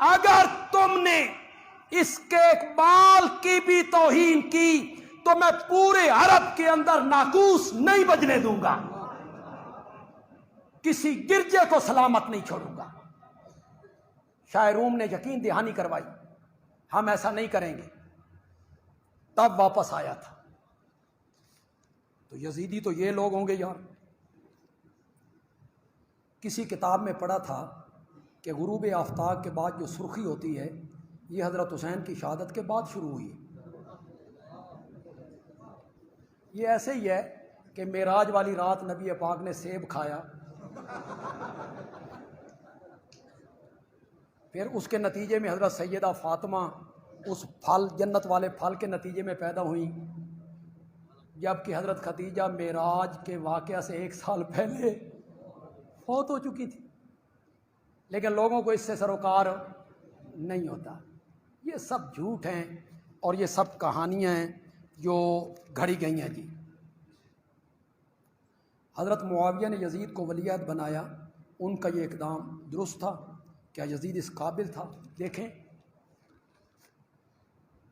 اگر تم نے اس کے اقبال کی بھی توہین کی تو میں پورے عرب کے اندر ناقوس نہیں بجنے دوں گا، کسی گرجے کو سلامت نہیں چھوڑوں گا۔ شاہ روم نے یقین دہانی کروائی ہم ایسا نہیں کریں گے، تب واپس آیا تھا۔ تو یزیدی تو یہ لوگ ہوں گے یار۔ کسی کتاب میں پڑھا تھا کہ غروب آفتاب کے بعد جو سرخی ہوتی ہے یہ حضرت حسین کی شہادت کے بعد شروع ہوئی ہے۔ یہ ایسے ہی ہے کہ معراج والی رات نبی پاک نے سیب کھایا، پھر اس کے نتیجے میں حضرت سیدہ فاطمہ اس پھل، جنت والے پھل کے نتیجے میں پیدا ہوئیں، جبکہ حضرت خدیجہ معراج کے واقعہ سے 1 سال پہلے فوت ہو چکی تھی، لیکن لوگوں کو اس سے سروکار نہیں ہوتا۔ یہ سب جھوٹ ہیں اور یہ سب کہانیاں ہیں جو گھڑی گئی ہیں جی۔ حضرت معاویہ نے یزید کو ولی عہد بنایا، ان کا یہ اقدام درست تھا؟ کیا یزید اس قابل تھا؟ دیکھیں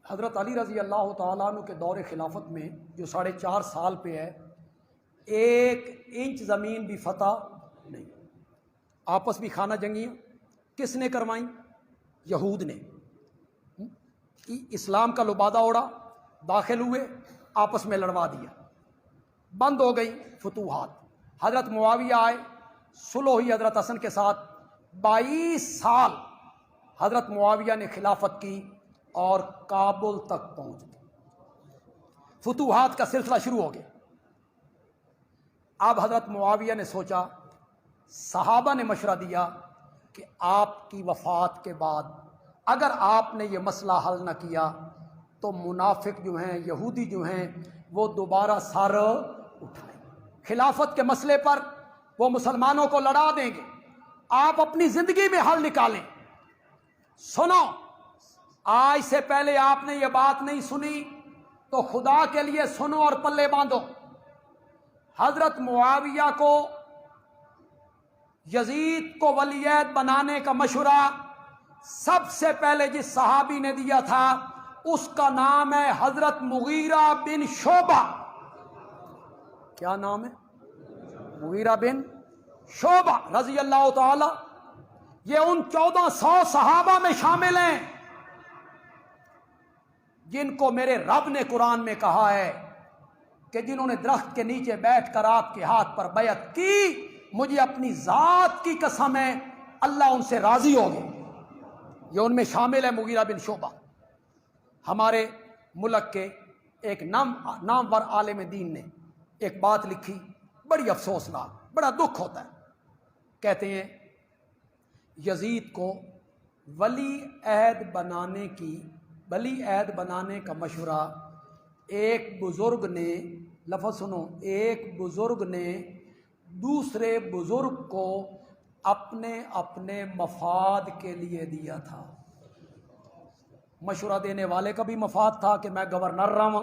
حضرت علی رضی اللہ تعالیٰ عنہ کے دور خلافت میں جو 4.5 سال پہ ہے، 1 انچ زمین بھی فتح نہیں۔ آپس بھی خانہ جنگیاں کس نے کروائیں؟ یہود نے۔ اسلام کا لبادہ اوڑا، داخل ہوئے، آپس میں لڑوا دیا، بند ہو گئی فتوحات۔ حضرت معاویہ آئے، صلح ہوئی حضرت حسن کے ساتھ، 22 سال حضرت معاویہ نے خلافت کی اور کابل تک پہنچ گئے، فتوحات کا سلسلہ شروع ہو گیا۔ اب حضرت معاویہ نے سوچا، صحابہ نے مشورہ دیا کہ آپ کی وفات کے بعد اگر آپ نے یہ مسئلہ حل نہ کیا تو منافق جو ہیں، یہودی جو ہیں، وہ دوبارہ سر اٹھائیں، خلافت کے مسئلے پر وہ مسلمانوں کو لڑا دیں گے، آپ اپنی زندگی میں حل نکالیں۔ سنو، آج سے پہلے آپ نے یہ بات نہیں سنی تو خدا کے لیے سنو اور پلے باندھو۔ حضرت معاویہ کو یزید کو ولی عہد بنانے کا مشورہ سب سے پہلے جس صحابی نے دیا تھا اس کا نام ہے حضرت مغیرہ بن شعبہ۔ کیا نام ہے؟ مغیرہ بن شعبہ رضی اللہ تعالی۔ یہ ان 1400 صحابہ میں شامل ہیں جن کو میرے رب نے قرآن میں کہا ہے کہ جنہوں نے درخت کے نیچے بیٹھ کر آپ کے ہاتھ پر بیعت کی، مجھے اپنی ذات کی قسم ہے اللہ ان سے راضی ہو گئے۔ یہ ان میں شامل ہے مغیرہ بن شعبہ۔ ہمارے ملک کے ایک نامور عالم دین نے ایک بات لکھی، بڑی افسوسناک، بڑا دکھ ہوتا ہے۔ کہتے ہیں یزید کو ولی عہد بنانے کا مشورہ ایک بزرگ نے، لفظ سنو، ایک بزرگ نے دوسرے بزرگ کو اپنے مفاد کے لیے دیا تھا۔ مشورہ دینے والے کا بھی مفاد تھا کہ میں گورنر رہا،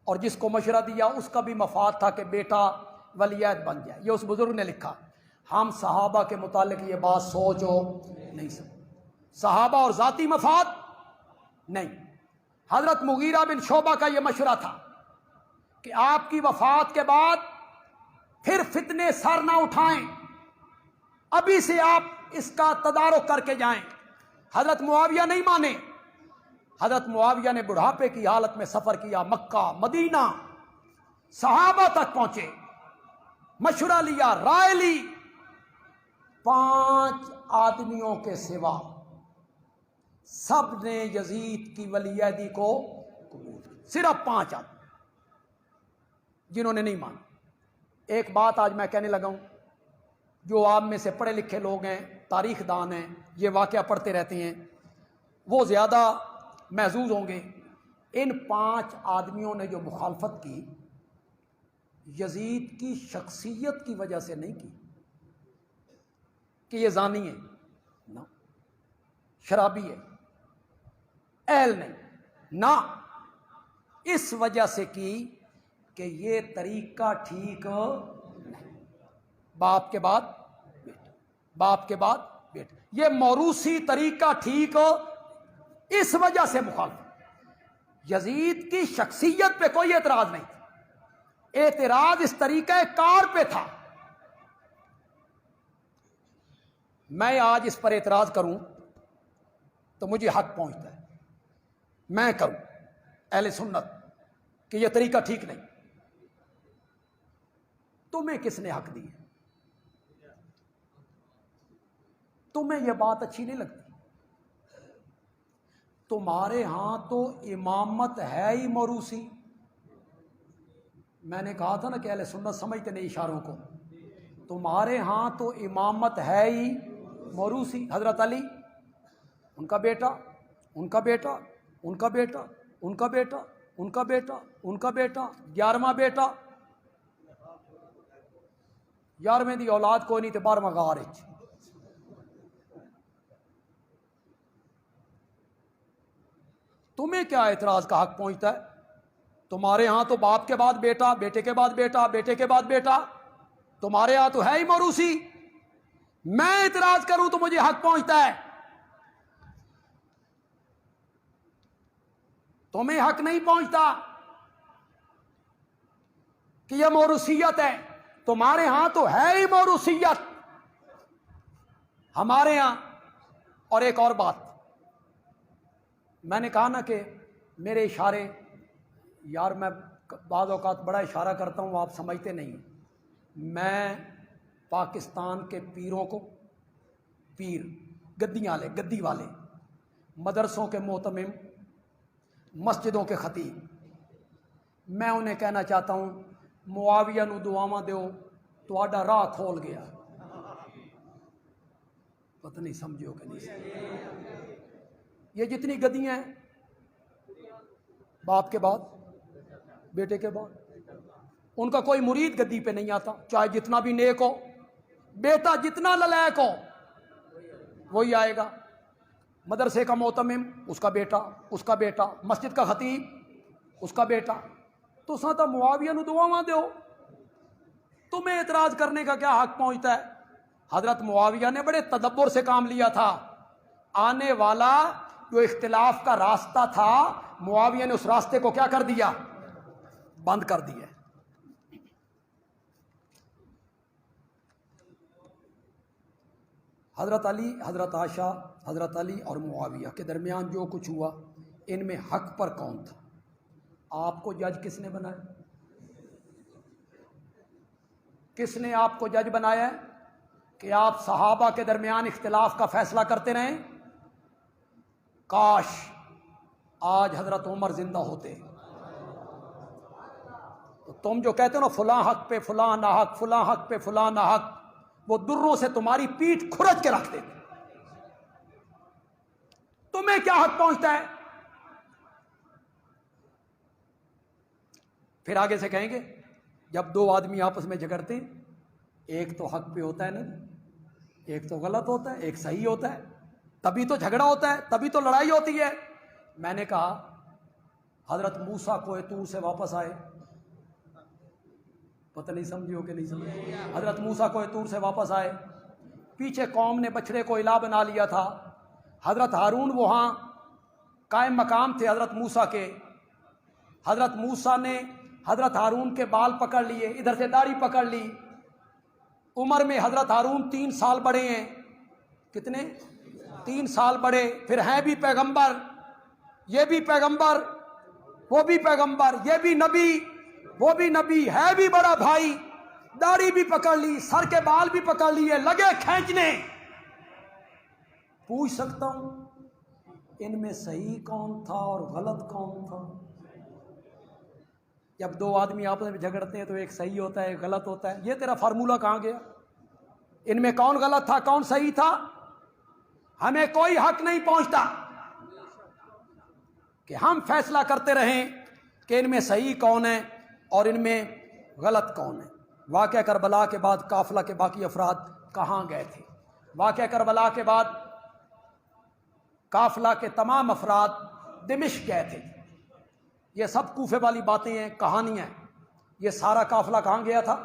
اور جس کو مشورہ دیا اس کا بھی مفاد تھا کہ بیٹا ولی عہد بن جائے۔ یہ اس بزرگ نے لکھا۔ ہم صحابہ کے متعلق یہ بات سوچو نہیں سکتے، صحابہ اور ذاتی مفاد نہیں۔ حضرت مغیرہ بن شعبہ کا یہ مشورہ تھا کہ آپ کی وفات کے بعد پھر فتنے سر نہ اٹھائیں، ابھی سے آپ اس کا تدارک کر کے جائیں۔ حضرت معاویہ نہیں مانے۔ حضرت معاویہ نے بڑھاپے کی حالت میں سفر کیا، مکہ، مدینہ، صحابہ تک پہنچے، مشورہ لیا، رائے لی، 5 آدمیوں کے سوا سب نے یزید کی ولی عہدی کو قبول کیا، صرف 5 آدمی جنہوں نے نہیں مانا۔ ایک بات آج میں کہنے لگا ہوں، جو آپ میں سے پڑھے لکھے لوگ ہیں، تاریخ دان ہیں، یہ واقعہ پڑھتے رہتے ہیں، وہ زیادہ محظوظ ہوں گے۔ ان 5 آدمیوں نے جو مخالفت کی، یزید کی شخصیت کی وجہ سے نہیں کی کہ یہ زانی ہے، نہ شرابی ہے، اہل نہیں، نہ، اس وجہ سے کی کہ یہ طریقہ ٹھیک نہیں، باپ کے بعد بیٹا، باپ کے بعد بیٹا یہ موروثی طریقہ ٹھیک ہو، اس وجہ سے مخالف۔ یزید کی شخصیت پہ کوئی اعتراض نہیں تھا، اعتراض اس طریقہ کار پہ تھا۔ میں آج اس پر اعتراض کروں تو مجھے حق پہنچتا ہے، میں کروں اہل سنت کہ یہ طریقہ ٹھیک نہیں، تمہیں کس نے حق دی ہے؟ تمہیں یہ بات اچھی نہیں لگتی؟ تمہارے ہاں تو امامت ہے ہی موروثی۔ میں نے کہا تھا نا کہ اہل سنت سمجھتے نہیں اشاروں کو۔ تمہارے ہاں تو امامت ہے ہی موروثی۔ حضرت علی، ان کا بیٹا، ان کا بیٹا، ان کا بیٹا، ان کا بیٹا، ان کا بیٹا، ان کا بیٹا، 11واں بیٹا، 11ویں دی اولاد کوئی نہیں تے 12واں غار ہے۔ تمہیں کیا اعتراض کا حق پہنچتا ہے؟ تمہارے ہاں تو باپ کے بعد بیٹا، بیٹے کے بعد بیٹا، بیٹے کے بعد بیٹا، تمہارے ہاں تو ہے ہی موروثی۔ میں اعتراض کروں تو مجھے حق پہنچتا ہے، تمہیں حق نہیں پہنچتا کہ یہ موروثیت ہے۔ تمہارے ہاں تو ہے ہی موروثیت، ہمارے ہاں۔ اور ایک اور بات، میں نے کہا نا کہ میرے اشارے، یار میں بعض اوقات بڑا اشارہ کرتا ہوں، آپ سمجھتے نہیں۔ میں پاکستان کے پیروں کو، پیر گدیاں والے، گدی والے، مدرسوں کے محتمم، مسجدوں کے خطیب، میں انہیں کہنا چاہتا ہوں معاویہ نو دعاواں دیو تہاڈا راہ کھول گیا۔ پتہ نہیں سمجھو کہ نہیں سمجھو۔ یہ جتنی گدیاں ہیں، باپ کے بعد، بیٹے کے بعد، ان کا کوئی مرید گدی پہ نہیں آتا، چاہے جتنا بھی نیک ہو، بیٹا جتنا للائق ہو وہی آئے گا۔ مدرسے کا محتمم، اس کا بیٹا، اس کا بیٹا، مسجد کا خطیب، اس کا بیٹا۔ تو ساتھ معاویہ نو دعاواں دیو، تمہیں اعتراض کرنے کا کیا حق پہنچتا ہے؟ حضرت معاویہ نے بڑے تدبر سے کام لیا تھا۔ آنے والا جو اختلاف کا راستہ تھا، معاویہ نے اس راستے کو کیا کر دیا؟ بند کر دیا۔ حضرت علی، حضرت عائشہ، حضرت علی اور معاویہ کے درمیان جو کچھ ہوا، ان میں حق پر کون تھا؟ آپ کو جج کس نے بنایا؟ کس نے آپ کو جج بنایا ہے کہ آپ صحابہ کے درمیان اختلاف کا فیصلہ کرتے رہیں؟ کاش آج حضرت عمر زندہ ہوتے تو تم جو کہتے ہو نا فلاں حق پہ فلاں ناحق، فلاں حق پہ فلاں ناحق، وہ دروں سے تمہاری پیٹھ کھرچ کے رکھتے۔ تمہیں کیا حق پہنچتا ہے؟ پھر آگے سے کہیں گے جب دو آدمی آپس میں جھگڑتے ہیں، ایک تو حق پہ ہوتا ہے نا، ایک تو غلط ہوتا ہے، ایک صحیح ہوتا ہے، تبھی تو جھگڑا ہوتا ہے، تبھی تو لڑائی ہوتی ہے۔ میں نے کہا حضرت موسیٰ کوہ طور سے واپس آئے، پتہ نہیں سمجھو کہ نہیں سمجھو۔ حضرت موسیٰ کوہ طور سے واپس آئے، پیچھے قوم نے بچڑے کو الہ بنا لیا تھا، حضرت ہارون وہاں قائم مقام تھے حضرت موسیٰ کے۔ حضرت موسیٰ نے حضرت ہارون کے بال پکڑ لیے، ادھر سے داڑھی پکڑ لی۔ عمر میں حضرت ہارون 3 سال بڑے ہیں، کتنے؟ 3 سال بڑے، پھر ہیں بھی پیغمبر، یہ بھی پیغمبر، وہ بھی پیغمبر، یہ بھی نبی، وہ بھی نبی، ہے بھی بڑا بھائی، داڑھی بھی پکڑ لی، سر کے بال بھی پکڑ لیے، لگے کھینچنے۔ پوچھ سکتا ہوں ان میں صحیح کون تھا اور غلط کون تھا؟ جب دو آدمی آپس میں جھگڑتے ہیں تو ایک صحیح ہوتا ہے ایک غلط ہوتا ہے، یہ تیرا فارمولہ کہاں گیا؟ ان میں کون غلط تھا کون صحیح تھا؟ ہمیں کوئی حق نہیں پہنچتا کہ ہم فیصلہ کرتے رہیں کہ ان میں صحیح کون ہے اور ان میں غلط کون ہے۔ واقعہ کربلا کے بعد قافلہ کے باقی افراد کہاں گئے تھے؟ واقعہ کربلا کے بعد قافلہ کے تمام افراد دمشق گئے تھے۔ یہ سب کوفے والی باتیں ہیں، کہانیاں ہیں۔ یہ سارا قافلہ کہاں گیا تھا؟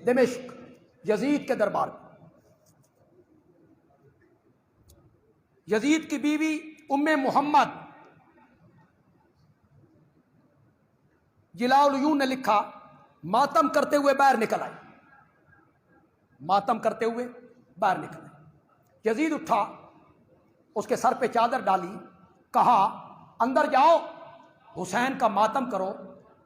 دمشق، یزید کے دربار میں۔ یزید کی بیوی ام محمد جلاء العیون نے لکھا، ماتم کرتے ہوئے باہر نکل آئی، ماتم کرتے ہوئے باہر نکل آئی۔ یزید اٹھا، اس کے سر پہ چادر ڈالی، کہا اندر جاؤ حسین کا ماتم کرو۔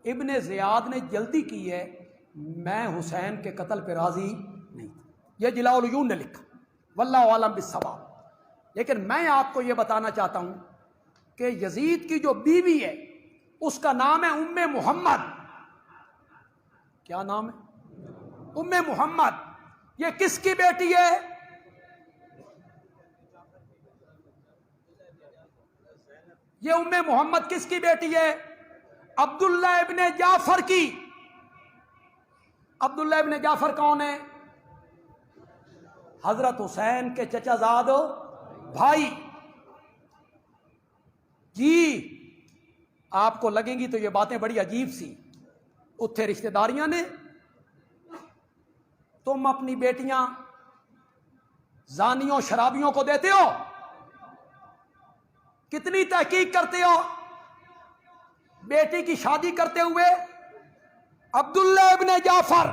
ابن زیاد نے جلدی کی ہے، میں حسین کے قتل پہ راضی نہیں تھا۔ یہ جلاء العیون نے لکھا، واللہ عالم بالصواب۔ لیکن میں آپ کو یہ بتانا چاہتا ہوں کہ یزید کی جو بیوی ہے اس کا نام ہے ام محمد۔ کیا نام ہے؟ ام محمد۔ یہ کس کی بیٹی ہے؟ یہ ام محمد کس کی بیٹی ہے؟ عبداللہ ابن جعفر کی۔ عبداللہ ابن جعفر کون ہے؟ حضرت حسین کے چچا زاد بھائی۔ جی آپ کو لگیں گی تو یہ باتیں بڑی عجیب سی، اتھے رشتہ داریاں نے، تم اپنی بیٹیاں زانیوں شرابیوں کو دیتے ہو؟ کتنی تحقیق کرتے ہو؟ بیٹی کی شادی کرتے ہوئے عبداللہ ابن جعفر،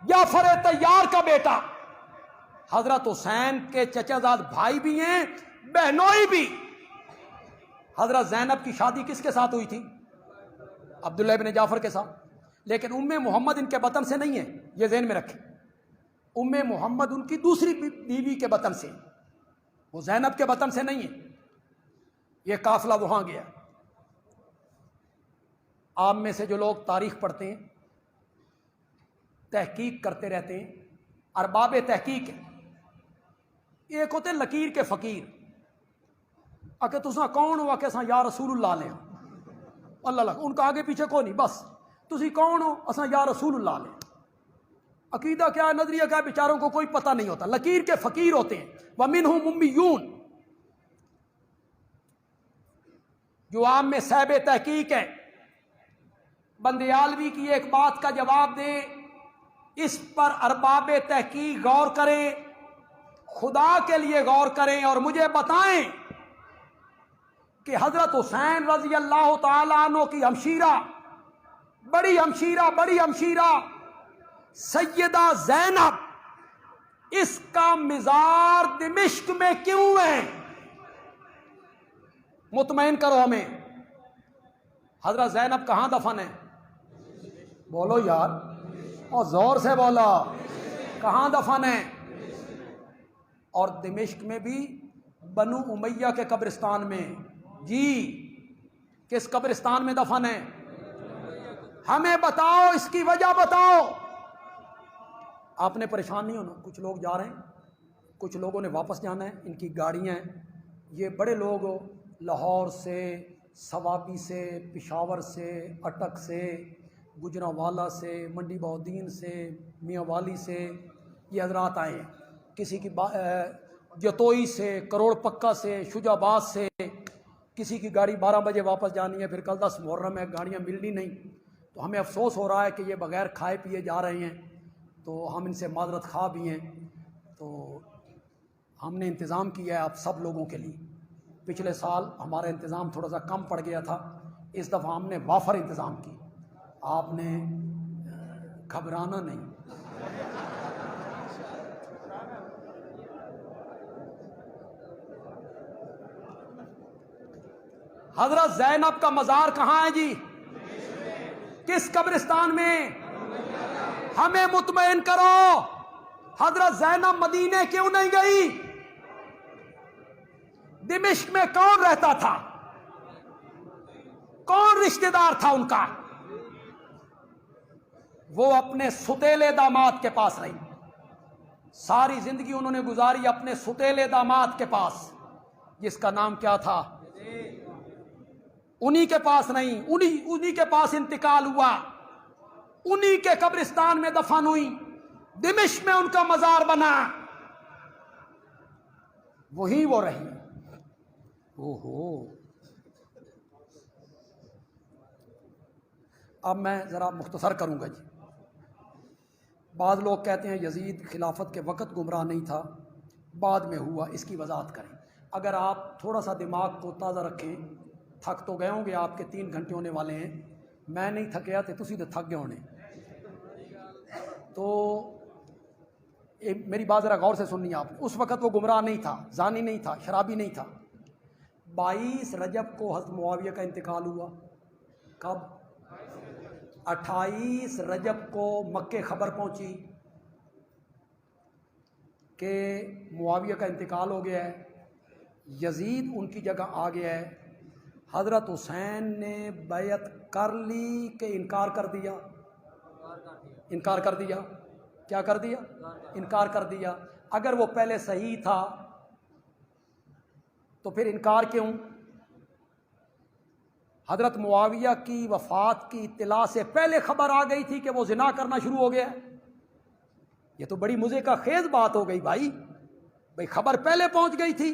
جعفر طیار کا بیٹا، حضرت حسین کے چچا زاد بھائی بھی ہیں، بہنوئی بھی۔ حضرت زینب کی شادی کس کے ساتھ ہوئی تھی؟ عبداللہ ابن جعفر کے ساتھ۔ لیکن ام محمد ان کے بطن سے نہیں ہے، یہ ذہن میں رکھیں۔ ام محمد ان کی دوسری بیوی کے بطن سے، وہ زینب کے بطن سے نہیں ہے۔ یہ قافلہ وہاں گیا۔ آپ میں سے جو لوگ تاریخ پڑھتے ہیں، تحقیق کرتے رہتے ہیں، ارباب تحقیق ہیں، ایک ہوتے لکیر کے فقیر، کہ تساں کون ہو؟ کہ یا رسول اللہ لے اللہ اللہ، ان کا آگے پیچھے کوئی نہیں، بس تسی کون ہو؟ اساں یا رسول اللہ لے۔ عقیدہ کیا ہے، نظریہ کیا ہے، بیچاروں کو کوئی پتہ نہیں ہوتا۔ لکیر کے فقیر ہوتے ہیں۔ وَمِنْهُمْ أُمِّيُّونَ، جو عام میں صاحب تحقیق ہے۔ بندیالوی کی ایک بات کا جواب دیں، اس پر ارباب تحقیق غور کریں، خدا کے لیے غور کریں اور مجھے بتائیں کہ حضرت حسین رضی اللہ تعالیٰ عنہ کی ہمشیرہ، بڑی ہمشیرہ سیدہ زینب، اس کا مزار دمشق میں کیوں ہے؟ مطمئن کرو ہمیں۔ حضرت زینب کہاں دفن ہے؟ بولو یار، اور زور سے بولا، کہاں دفن ہے؟ اور دمشق میں بھی بنو امیہ کے قبرستان میں۔ جی کس قبرستان میں دفن ہے؟ ہمیں بتاؤ، اس کی وجہ بتاؤ۔ آپ نے پریشان نہیں ہونا، کچھ لوگ جا رہے ہیں، کچھ لوگوں نے واپس جانا ہے، ان کی گاڑیاں ہیں۔ یہ بڑے لوگ لاہور سے، سوابی سے، پشاور سے، اٹک سے، گجرانوالہ سے، منڈی بہودین سے، میاں والی سے یہ حضرات آئے ہیں۔ کسی کی جتوئی سے، کروڑ پکا سے، شجاع آباد سے، کسی کی گاڑی 12 بجے واپس جانی ہے، پھر کل 10 محرم ہے، گاڑیاں ملنی نہیں۔ تو ہمیں افسوس ہو رہا ہے کہ یہ بغیر کھائے پیے جا رہے ہیں، تو ہم ان سے معذرت خواہ بھی ہیں۔ تو ہم نے انتظام کیا ہے آپ سب لوگوں کے لیے۔ پچھلے سال ہمارا انتظام تھوڑا سا کم پڑ گیا تھا، اس دفعہ ہم نے وافر انتظام کی۔ آپ نے گھبرانا نہیں۔ حضرت زینب کا مزار کہاں ہے جی؟ کس قبرستان میں؟ ہمیں مطمئن کرو۔ حضرت زینب مدینے کیوں نہیں گئی؟ دمشق میں کون رہتا تھا؟ کون رشتہ دار تھا ان کا؟ وہ اپنے ستیلے داماد کے پاس رہی، ساری زندگی انہوں نے گزاری اپنے ستیلے داماد کے پاس، جس کا نام کیا تھا؟ انہی کے پاس نہیں، انہی کے پاس انتقال ہوا، انہی کے قبرستان میں دفن ہوئی، دمشق میں ان کا مزار بنا، وہی وہ رہی۔ اب میں ذرا مختصر کروں گا جی۔ بعض لوگ کہتے ہیں یزید خلافت کے وقت گمراہ نہیں تھا، بعد میں ہوا، اس کی وضاحت کریں۔ اگر آپ تھوڑا سا دماغ کو تازہ رکھیں، تھک تو گئے ہوں گے، آپ کے 3 گھنٹے ہونے والے ہیں، میں نہیں تھکیا تو تسی تو تھک گئے ہونے. تو میری بات ذرا غور سے سننی آپ نے. اس وقت وہ گمراہ نہیں تھا، زانی نہیں تھا، شرابی نہیں تھا. 22 رجب کو حضرت معاویہ کا انتقال ہوا. کب؟ 28 رجب کو مکے خبر پہنچی کہ معاویہ کا انتقال ہو گیا ہے، یزید ان کی جگہ آ گیا ہے. حضرت حسین نے بیعت کر لی کہ انکار کر دیا؟ انکار کر دیا. کیا کر دیا؟ انکار کر دیا. اگر وہ پہلے صحیح تھا تو پھر انکار کیوں؟ حضرت معاویہ کی وفات کی اطلاع سے پہلے خبر آ گئی تھی کہ وہ زنا کرنا شروع ہو گیا. یہ تو بڑی مزے کا خیز بات ہو گئی بھائی خبر پہلے پہنچ گئی تھی.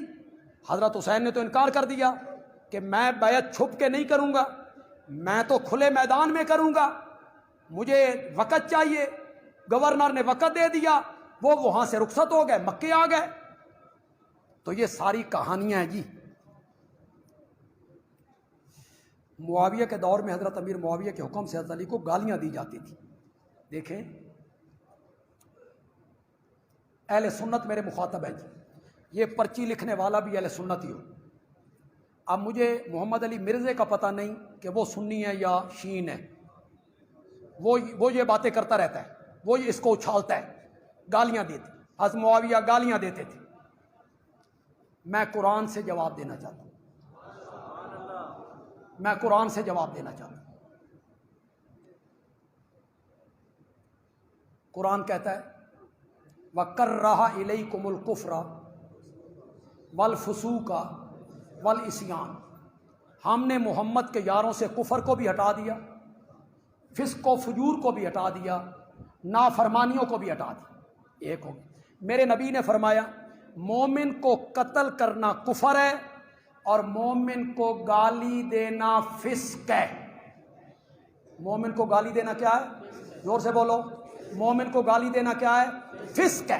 حضرت حسین نے تو انکار کر دیا کہ میں بیعت چھپ کے نہیں کروں گا، میں تو کھلے میدان میں کروں گا، مجھے وقت چاہیے. گورنر نے وقت دے دیا، وہ وہاں سے رخصت ہو گئے، مکے آ گئے. تو یہ ساری کہانیاں ہیں جی. معاویہ کے دور میں حضرت امیر معاویہ کے حکم سے حضرت علی کو گالیاں دی جاتی تھی. دیکھیں اہل سنت میرے مخاطب ہے جی، یہ پرچی لکھنے والا بھی اہل سنت ہی ہو. اب مجھے محمد علی مرزے کا پتہ نہیں کہ وہ سنی ہے یا شین ہے، وہ یہ باتیں کرتا رہتا ہے، وہ اس کو اچھالتا ہے، گالیاں دیتے. حضرت معاویہ گالیاں دیتے تھے. میں قرآن سے جواب دینا چاہتا ہوں، میں قرآن سے جواب دینا چاہتا ہوں. قرآن کہتا ہے وَكَرَّهَ إِلَيْكُمُ الْكُفْرَ وَالْفُسُوقَ وَالْعِصْيَانَ. ہم نے محمد کے یاروں سے کفر کو بھی ہٹا دیا، فسق و فجور کو بھی ہٹا دیا، نافرمانیوں کو بھی ہٹا دیا. ایک ہو گیا. میرے نبی نے فرمایا مومن کو قتل کرنا کفر ہے اور مومن کو گالی دینا فسق ہے. مومن کو گالی دینا کیا ہے؟ زور سے بولو. مومن کو گالی دینا کیا ہے؟ فسق ہے.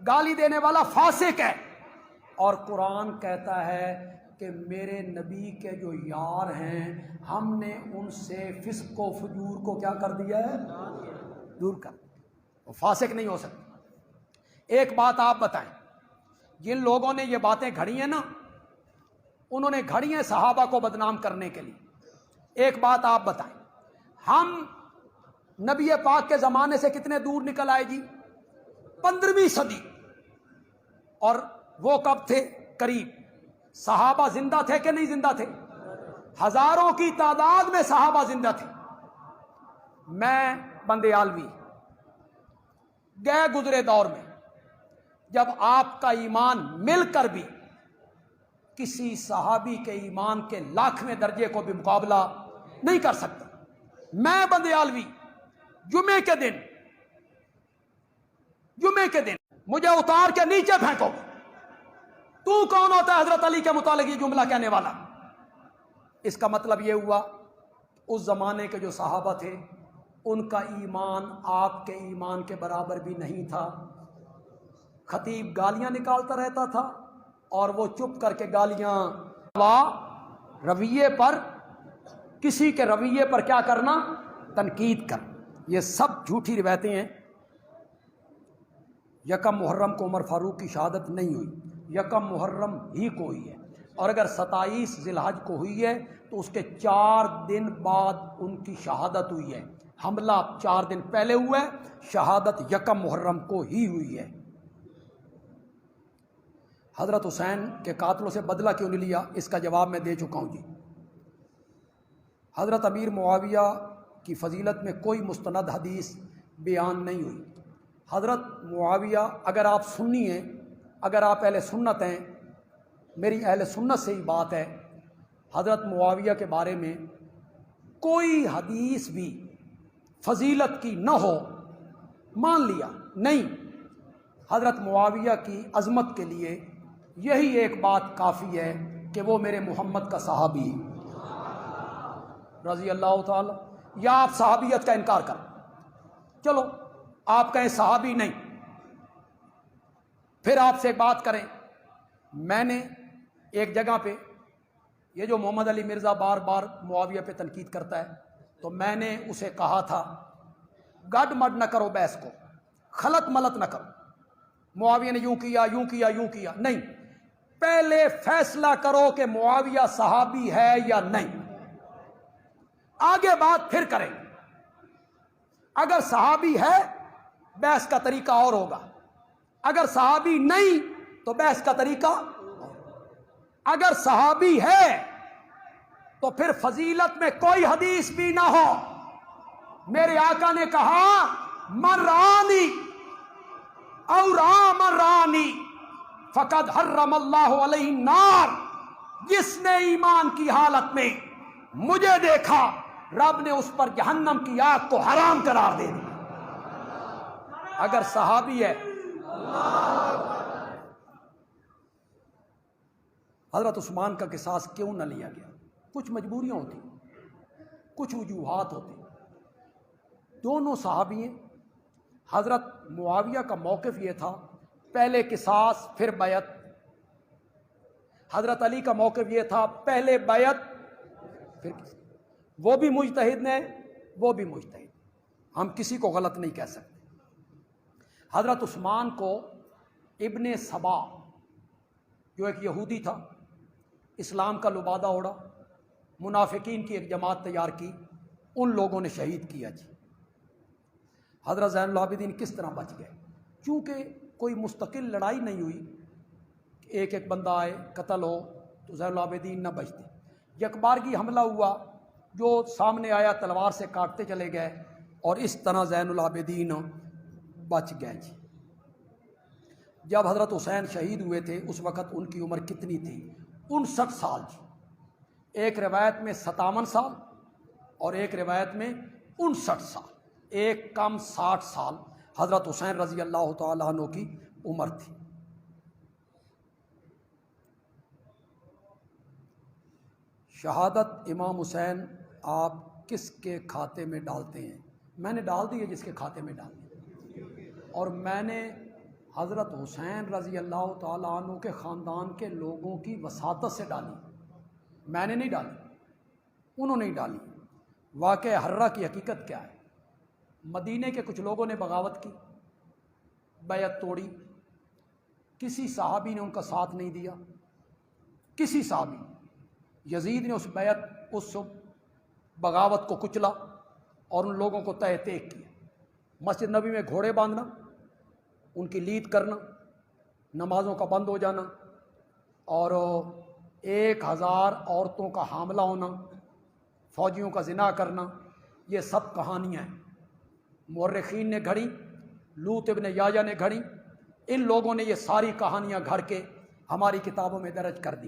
گالی دینے والا فاسق ہے. اور قرآن کہتا ہے کہ میرے نبی کے جو یار ہیں ہم نے ان سے فسق و فجور کو کیا کر دیا ہے؟ دور کر. وہ فاسق نہیں ہو سکتا. ایک بات آپ بتائیں، جن لوگوں نے یہ باتیں گھڑی ہیں نا، انہوں نے گھڑی ہیں صحابہ کو بدنام کرنے کے لیے. ایک بات آپ بتائیں، ہم نبی پاک کے زمانے سے کتنے دور نکل آئے جی؟ 15ویں صدی. اور وہ کب تھے؟ قریب. صحابہ زندہ تھے کہ نہیں زندہ تھے؟ ہزاروں کی تعداد میں صحابہ زندہ تھے. میں بندیالوی گئے گزرے دور میں جب آپ کا ایمان مل کر بھی کسی صحابی کے ایمان کے 1,00,000ویں درجے کو بھی مقابلہ نہیں کر سکتا. میں بندیالوی جمعے کے دن مجھے اتار کے نیچے پھینکو. تو کون ہوتا ہے حضرت علی کے متعلق یہ جملہ کہنے والا؟ اس کا مطلب یہ ہوا اس زمانے کے جو صحابہ تھے ان کا ایمان آپ کے ایمان کے برابر بھی نہیں تھا. خطیب گالیاں نکالتا رہتا تھا اور وہ چپ کر کے گالیاں رویے پر، کسی کے رویے پر کیا کرنا؟ تنقید کر. یہ سب جھوٹی روایتیں ہیں. 1 محرم کو عمر فاروق کی شہادت نہیں ہوئی، 1 محرم ہی کو ہوئی ہے. اور اگر 27 ذی الحج کو ہوئی ہے تو اس کے 4 دن بعد ان کی شہادت ہوئی ہے. حملہ 4 دن پہلے ہوا ہے، شہادت 1 محرم کو ہی ہوئی ہے. حضرت حسین کے قاتلوں سے بدلہ کیوں نہیں لیا؟ اس کا جواب میں دے چکا ہوں جی. حضرت امیر معاویہ کی فضیلت میں کوئی مستند حدیث بیان نہیں ہوئی. حضرت معاویہ، اگر آپ سنی ہیں، اگر آپ اہل سنت ہیں، میری اہل سنت سے ہی بات ہے، حضرت معاویہ کے بارے میں کوئی حدیث بھی فضیلت کی نہ ہو مان لیا نہیں. حضرت معاویہ کی عظمت کے لیے یہی ایک بات کافی ہے کہ وہ میرے محمد کا صحابی رضی اللہ تعالی. یا آپ صحابیت کا انکار کر، چلو آپ کہیں صحابی نہیں، پھر آپ سے بات کریں. میں نے ایک جگہ پہ یہ جو محمد علی مرزا بار بار معاویہ پہ تنقید کرتا ہے، تو میں نے اسے کہا تھا گڈ مڈ نہ کرو بحث کو، خلط ملط نہ کرو، معاویہ نے یوں کیا یوں کیا یوں کیا، نہیں، پہلے فیصلہ کرو کہ معاویہ صحابی ہے یا نہیں، آگے بات پھر کریں۔ اگر صحابی ہے بحث کا طریقہ اور ہوگا، اگر صحابی نہیں تو بحث کا طریقہ، اگر صحابی ہے تو پھر فضیلت میں کوئی حدیث بھی نہ ہو۔ میرے آقا نے کہا من رانی او را من رانی فقد حرم اللہ علیہ النار، جس نے ایمان کی حالت میں مجھے دیکھا رب نے اس پر جہنم کی آگ کو حرام قرار دے دیا۔ اگر صحابی ہے۔ حضرت عثمان کا قصاص کیوں نہ لیا گیا؟ کچھ مجبوریاں ہوتی، کچھ وجوہات ہوتی، دونوں صحابی ہیں۔ حضرت معاویہ کا موقف یہ تھا پہلے قصاص پھر بیعت، حضرت علی کا موقف یہ تھا پہلے بیعت پھر قصاص۔ وہ بھی مجتہد ہیں، وہ بھی مجتہد، ہم کسی کو غلط نہیں کہہ سکتے۔ حضرت عثمان کو ابن سبا جو ایک یہودی تھا، اسلام کا لبادہ اوڑا، منافقین کی ایک جماعت تیار کی، ان لوگوں نے شہید کیا جی۔ حضرت زین العابدین کس طرح بچ گئے؟ چونکہ کوئی مستقل لڑائی نہیں ہوئی، ایک ایک بندہ آئے قتل ہو تو زین العابدین نہ بچتے، یکبارگی حملہ ہوا، جو سامنے آیا تلوار سے کاٹتے چلے گئے، اور اس طرح زین العابدین بچ گئے جی۔ جب حضرت حسین شہید ہوئے تھے اس وقت ان کی عمر کتنی تھی؟ 59 سال جی۔ ایک روایت میں 57 سال اور ایک روایت میں 59 سال، ایک کم 60 سال حضرت حسین رضی اللہ تعالیٰ عنہ کی عمر تھی۔ شہادت امام حسین آپ کس کے کھاتے میں ڈالتے ہیں؟ میں نے ڈال دی ہے جس کے کھاتے میں ڈال دی، اور میں نے حضرت حسین رضی اللہ تعالیٰ عنہ کے خاندان کے لوگوں کی وساطت سے ڈالی، میں نے نہیں ڈالی، انہوں نے ڈالی۔ واقعہ حرہ کی حقیقت کیا ہے؟ مدینے کے کچھ لوگوں نے بغاوت کی، بیعت توڑی، کسی صحابی نے ان کا ساتھ نہیں دیا، کسی صحابی، یزید نے اس بیعت، اس بغاوت کو کچلا اور ان لوگوں کو تہ تیک کیا۔ مسجد نبی میں گھوڑے باندھنا، ان کی لید کرنا، نمازوں کا بند ہو جانا، اور 1000 عورتوں کا حاملہ ہونا، فوجیوں کا زنا کرنا، یہ سب کہانیاں ہیں، مورخین نے گھڑی، لوط ابن یاجا نے گھڑی، ان لوگوں نے یہ ساری کہانیاں گھڑ کے ہماری کتابوں میں درج کر دی۔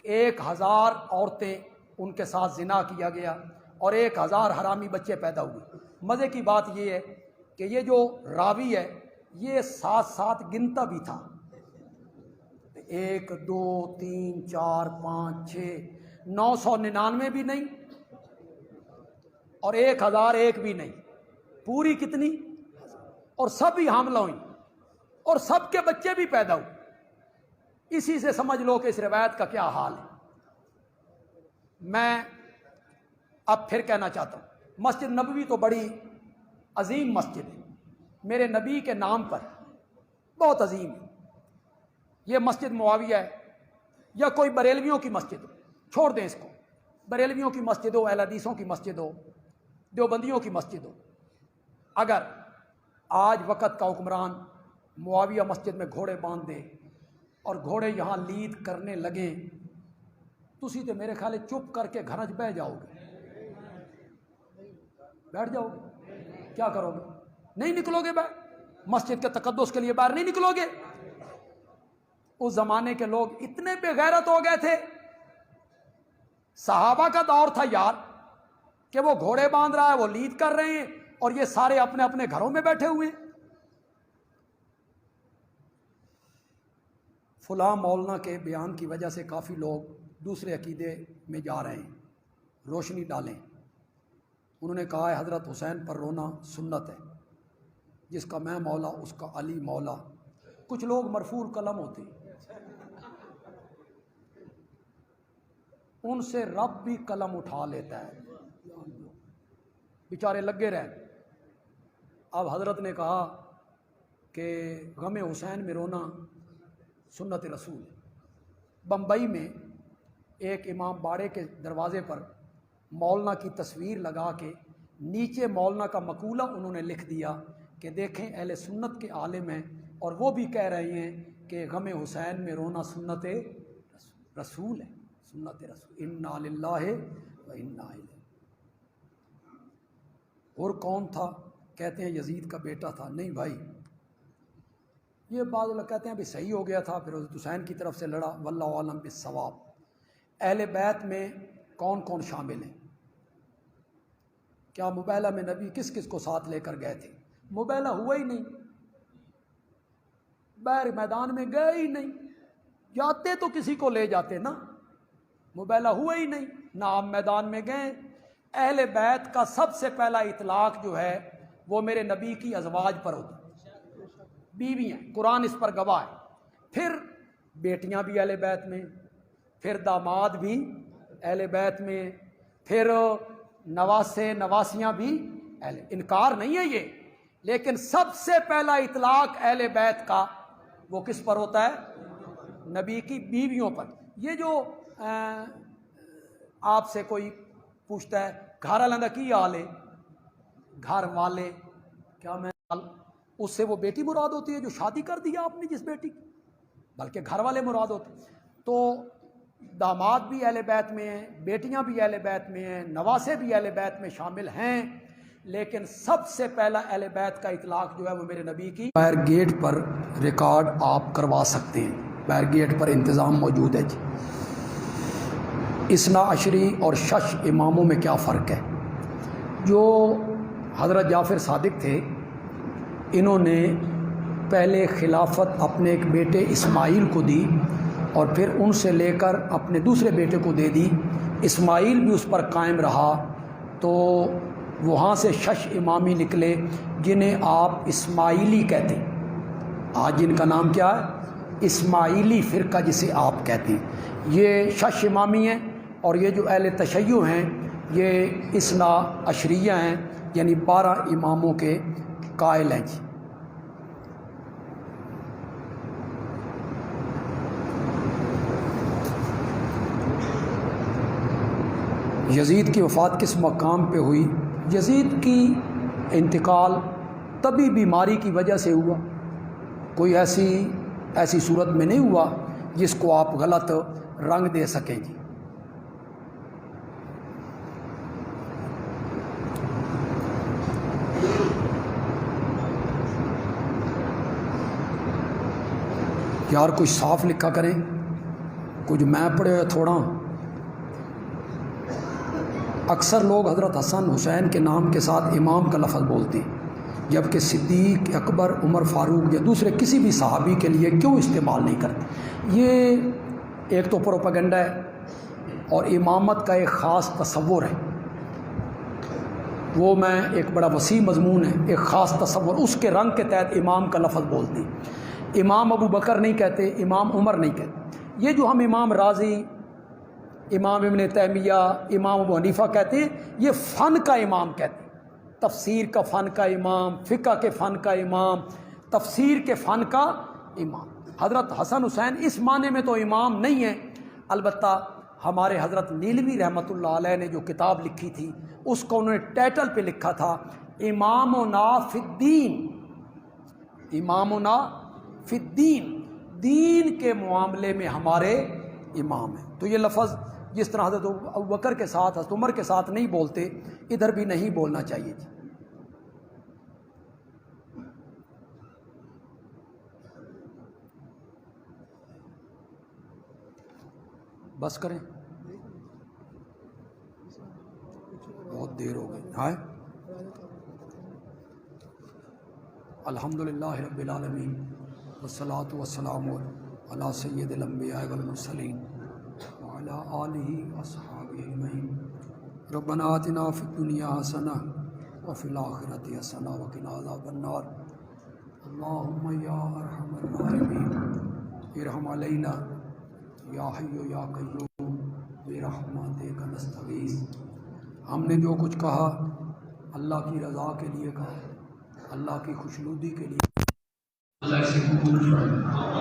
1000 عورتیں ان کے ساتھ زنا کیا گیا اور 1000 حرامی بچے پیدا ہوئے۔ مزے کی بات یہ ہے کہ یہ جو راوی ہے یہ ساتھ ساتھ گنتا بھی تھا، 1 2 3 4 5 6 999 بھی نہیں اور 1001 بھی نہیں، پوری کتنی، اور سب ہی حاملہ ہوئی اور سب کے بچے بھی پیدا ہوئے۔ اسی سے سمجھ لو کہ اس روایت کا کیا حال ہے۔ میں اب پھر کہنا چاہتا ہوں، مسجد نبوی تو بڑی عظیم مسجد ہے، میرے نبی کے نام پر بہت عظیم ہے۔ یہ مسجد معاویہ ہے یا کوئی بریلویوں کی مسجد ہو، چھوڑ دیں اس کو، بریلویوں کی مسجد ہو، اہل حدیثوں کی مسجد ہو، دیوبندیوں کی مسجد ہو، اگر آج وقت کا حکمران معاویہ مسجد میں گھوڑے باندھ دے اور گھوڑے یہاں لید کرنے لگیں، تسی تو میرے خیال چپ کر کے گھر بہ جاؤ گے، بیٹھ جاؤ گے، کیا کرو گے؟ نہیں نکلو گے باہر، مسجد کے تقدس کے لیے باہر نہیں نکلو گے۔ اس زمانے کے لوگ اتنے بے غیرت ہو گئے تھے، صحابہ کا دور تھا یار کہ وہ گھوڑے باندھ رہا ہے، وہ لید کر رہے ہیں، اور یہ سارے اپنے اپنے گھروں میں بیٹھے ہوئے ہیں۔ فلاں مولانا کے بیان کی وجہ سے کافی لوگ دوسرے عقیدے میں جا رہے ہیں، روشنی ڈالیں۔ انہوں نے کہا ہے حضرت حسین پر رونا سنت ہے، جس کا میں مولا اس کا علی مولا۔ کچھ لوگ مرفوع قلم ہوتے ہیں، ان سے رب بھی قلم اٹھا لیتا ہے، بیچارے لگے رہے۔ اب حضرت نے کہا کہ غم حسین میں رونا سنت رسول ہے۔ بمبئی میں ایک امام باڑے کے دروازے پر مولانا کی تصویر لگا کے نیچے مولانا کا مقولہ انہوں نے لکھ دیا کہ دیکھیں اہل سنت کے عالم ہیں اور وہ بھی کہہ رہے ہیں کہ غم حسین میں رونا سنت رسول ہے، سنت رسول، انا للہ و انا الیہ۔ اور کون تھا؟ کہتے ہیں یزید کا بیٹا تھا۔ نہیں بھائی، یہ بعض لوگ کہتے ہیں بھی صحیح ہو گیا تھا، پھر حضرت حسین کی طرف سے لڑا، واللہ عالم بالصواب۔ اہل بیت میں کون کون شامل ہیں؟ کیا مباہلہ میں نبی کس کس کو ساتھ لے کر گئے تھے؟ مباہلہ ہوا ہی نہیں، بیر میدان میں گئے ہی نہیں، جاتے تو کسی کو لے جاتے نا، مباہلہ ہوا ہی نہیں، نہ آپ میدان میں گئے۔ اہل بیت کا سب سے پہلا اطلاق جو ہے وہ میرے نبی کی ازواج پر ہوتا، بیویاں، قرآن اس پر گواہ ہے۔ پھر بیٹیاں بھی اہل بیت میں، پھر داماد بھی اہل بیت میں، پھر نواسے نواسیاں بھی اہل، انکار نہیں ہے یہ، لیکن سب سے پہلا اطلاق اہل بیت کا وہ کس پر ہوتا ہے؟ نبی کی بیویوں پر۔ یہ جو آپ سے کوئی پوچھتا ہے گھر والوں کا کی حال ہے، گھر والے، کیا میں اس سے وہ بیٹی مراد ہوتی ہے جو شادی کر دیا آپ نے جس بیٹی کی، بلکہ گھر والے مراد ہوتے ہیں۔ تو داماد بھی اہل بیت میں ہیں، بیٹیاں بھی اہل بیت میں ہیں، نواسے بھی اہل بیت میں شامل ہیں، لیکن سب سے پہلا اہل بیت کا اطلاق جو ہے وہ میرے نبی کی۔ فائر گیٹ پر ریکارڈ آپ کروا سکتے ہیں، فائر گیٹ پر انتظام موجود ہے جی۔ اثنا عشری اور شش اماموں میں کیا فرق ہے؟ جو حضرت جعفر صادق تھے، انہوں نے پہلے خلافت اپنے ایک بیٹے اسماعیل کو دی اور پھر ان سے لے کر اپنے دوسرے بیٹے کو دے دی، اسماعیل بھی اس پر قائم رہا، تو وہاں سے شش امامی نکلے جنہیں آپ اسماعیلی کہتے ہیں۔ آج جن کا نام کیا ہے؟ اسماعیلی فرقہ جسے آپ کہتے ہیں، یہ شش امامی ہیں، اور یہ جو اہل تشیع ہیں یہ اثنا عشریہ ہیں، یعنی 12 اماموں کے قائل ہیں جی۔ یزید کی وفات کس مقام پہ ہوئی؟ یزید کی انتقال طبی بیماری کی وجہ سے ہوا، کوئی ایسی صورت میں نہیں ہوا جس کو آپ غلط رنگ دے سکیں جی۔ یار کچھ صاف لکھا کریں، کچھ میں پڑھے ہوئے تھوڑا۔ اکثر لوگ حضرت حسن حسین کے نام کے ساتھ امام کا لفظ بولتے ہیں، جبکہ صدیق، اکبر، عمر فاروق یا دوسرے کسی بھی صحابی کے لیے کیوں استعمال نہیں کرتے؟ یہ ایک تو پروپیگنڈا ہے، اور امامت کا ایک خاص تصور ہے، وہ میں ایک بڑا وسیع مضمون ہے، ایک خاص تصور، اس کے رنگ کے تحت امام کا لفظ بولتے ہیں۔ امام ابو بکر نہیں کہتے، امام عمر نہیں کہتے۔ یہ جو ہم امام راضی، امام ابن تیمیہ، امام ابو حنیفہ کہتے ہیں، یہ فن کا امام کہتے ہیں، تفسیر کا فن کا امام، فقہ کے فن کا امام، تفسیر کے فن کا امام۔ حضرت حسن حسین اس معنی میں تو امام نہیں ہیں، البتہ ہمارے حضرت نیلوی رحمۃ اللہ علیہ نے جو کتاب لکھی تھی اس کو انہوں نے ٹائٹل پہ لکھا تھا امامنا فی الدین، امامنا فی الدین، دین کے معاملے میں ہمارے امام ہیں۔ تو یہ لفظ جس طرح حضرت ابوبکر کے ساتھ، حضرت عمر کے ساتھ نہیں بولتے، ادھر بھی نہیں بولنا چاہیے جی۔ بس کریں، بہت دیر ہو گئی ہے۔ الحمدللہ رب العالمین والصلاة والسلام علی سید الانبیاء والمرسلین وعلی آلہ واصحابہ اجمعین۔ ربنا آتنا فی الدنیا حسنہ وفی الآخرۃ حسنہ وقنا عذاب النار۔ اللہم یا ارحم الراحمین ارحم علینا یا حی یا قیوم برحمتک نستغیث۔ ہم نے جو کچھ کہا اللہ کی رضا کے لیے کہا، اللہ کی خوشنودی کے لیے، اللہ سے قبول فرمائے۔